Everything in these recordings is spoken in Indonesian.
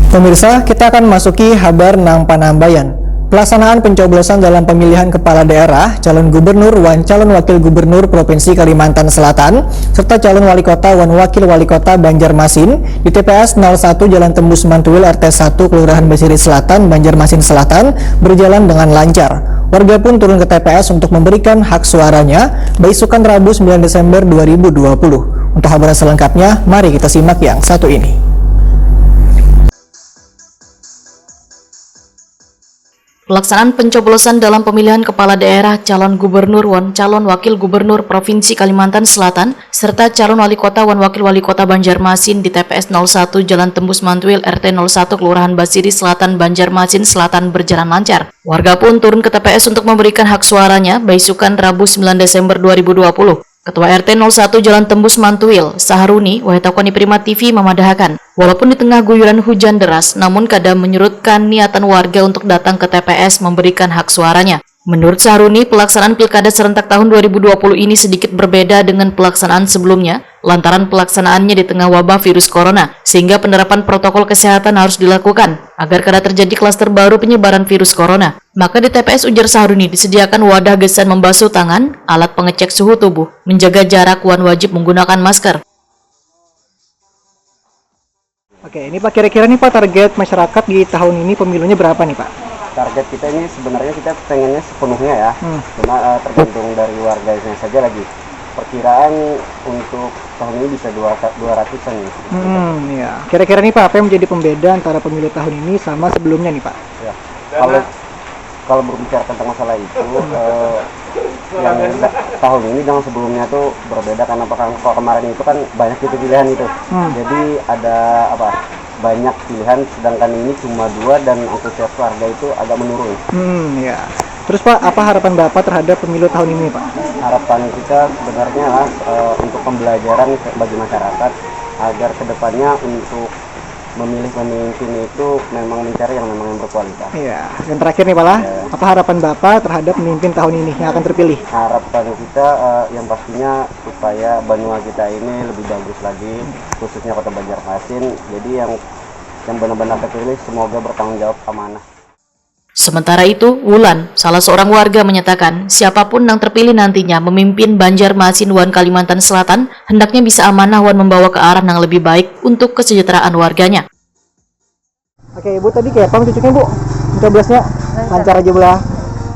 Pemirsa, kita akan masuki kabar nang panambayan. Pelaksanaan pencoblosan dalam pemilihan kepala daerah, calon gubernur wan calon wakil gubernur Provinsi Kalimantan Selatan, serta calon wali kota wan wakil wali kota Banjarmasin di TPS 01 Jalan Tembus Mantuil RT 1 Kelurahan Basiri Selatan, Banjarmasin Selatan berjalan dengan lancar. Warga pun turun ke TPS untuk memberikan hak suaranya, beisukan Rabu 9 Desember 2020. Untuk kabar selengkapnya, mari kita simak yang satu ini. Pelaksanaan pencoblosan dalam pemilihan kepala daerah, calon gubernur wan calon wakil gubernur Provinsi Kalimantan Selatan, serta calon wali kota wan wakil wali kota Banjarmasin di TPS 01 Jalan Tembus Mantuil RT 01 Kelurahan Basiri Selatan, Banjarmasin Selatan berjalan lancar. Warga pun turun ke TPS untuk memberikan hak suaranya, beisukan Rabu 9 Desember 2020. Ketua RT 01 Jalan Tembus Mantuil, Saharuni, Wahetakoni Prima TV memadahkan, walaupun di tengah guyuran hujan deras, namun kadang menyurutkan niatan warga untuk datang ke TPS memberikan hak suaranya. Menurut Saharuni, pelaksanaan Pilkada serentak tahun 2020 ini sedikit berbeda dengan pelaksanaan sebelumnya, lantaran pelaksanaannya di tengah wabah virus corona, sehingga penerapan protokol kesehatan harus dilakukan, agar kada terjadi klaster baru penyebaran virus corona. Maka di TPS, ujar Saharuni, disediakan wadah gesan membasuh tangan, alat pengecek suhu tubuh, menjaga jarak wan wajib menggunakan masker. Oke, ini Pak, kira-kira nih Pak, target masyarakat di tahun ini pemilunya berapa nih Pak? Target kita ini sebenarnya kita pengennya sepenuhnya ya, cuma tergantung dari warganya saja lagi. Perkiraan untuk tahun ini bisa 200-an nih. Ya. Kira-kira nih Pak, apa yang menjadi pembeda antara pemilu tahun ini sama sebelumnya nih Pak? Ya. Kalau berbicara tentang masalah itu, yang tahun ini dengan sebelumnya tuh berbeda karena kalau kemarin itu kan banyak itu pilihan itu. Jadi ada banyak pilihan, sedangkan ini cuma 2 dan antusias warga itu agak menurun. Ya. Terus Pak, apa harapan Bapak terhadap pemilu tahun ini Pak? Harapan kita sebenarnya untuk pembelajaran bagi masyarakat agar kedepannya untuk memilih pemimpin itu memang mencari yang berkualitas. Iya. Dan terakhir nih Pak lah, apa harapan Bapak terhadap pemimpin tahun ini yang akan terpilih? Harapan kita yang pastinya supaya Banua kita ini lebih bagus lagi, khususnya Kota Banjarmasin. Jadi yang benar-benar terpilih semoga bertanggung jawab amanah. Sementara itu, Wulan, salah seorang warga menyatakan, siapapun yang terpilih nantinya memimpin Banjarmasin wan Kalimantan Selatan, hendaknya bisa amanah wan membawa ke arah yang lebih baik untuk kesejahteraan warganya. Oke, Ibu tadi kayak apa cucunya Bu? Coblosnya lancar aja Bu lah.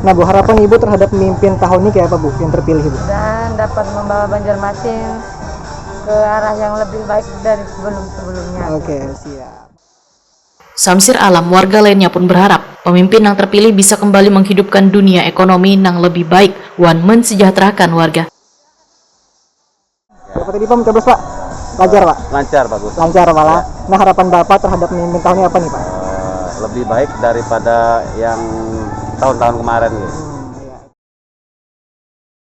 Nah Bu, harapan Ibu terhadap pemimpin tahun ini kayak apa Bu yang terpilih Bu? Dan dapat membawa Banjarmasin ke arah yang lebih baik dari sebelumnya. Oke, siap. Samsir Alam, warga lainnya pun berharap pemimpin yang terpilih bisa kembali menghidupkan dunia ekonomi yang lebih baik wan mensejahterakan warga. Apa tadi Pak mencoblos Pak? Lancar Pak? Lancar, bagus. Lancar malah. Ya. Nah harapan Bapak terhadap pemimpin tahun ini apa nih Pak? Lebih baik daripada yang tahun-tahun kemarin gitu.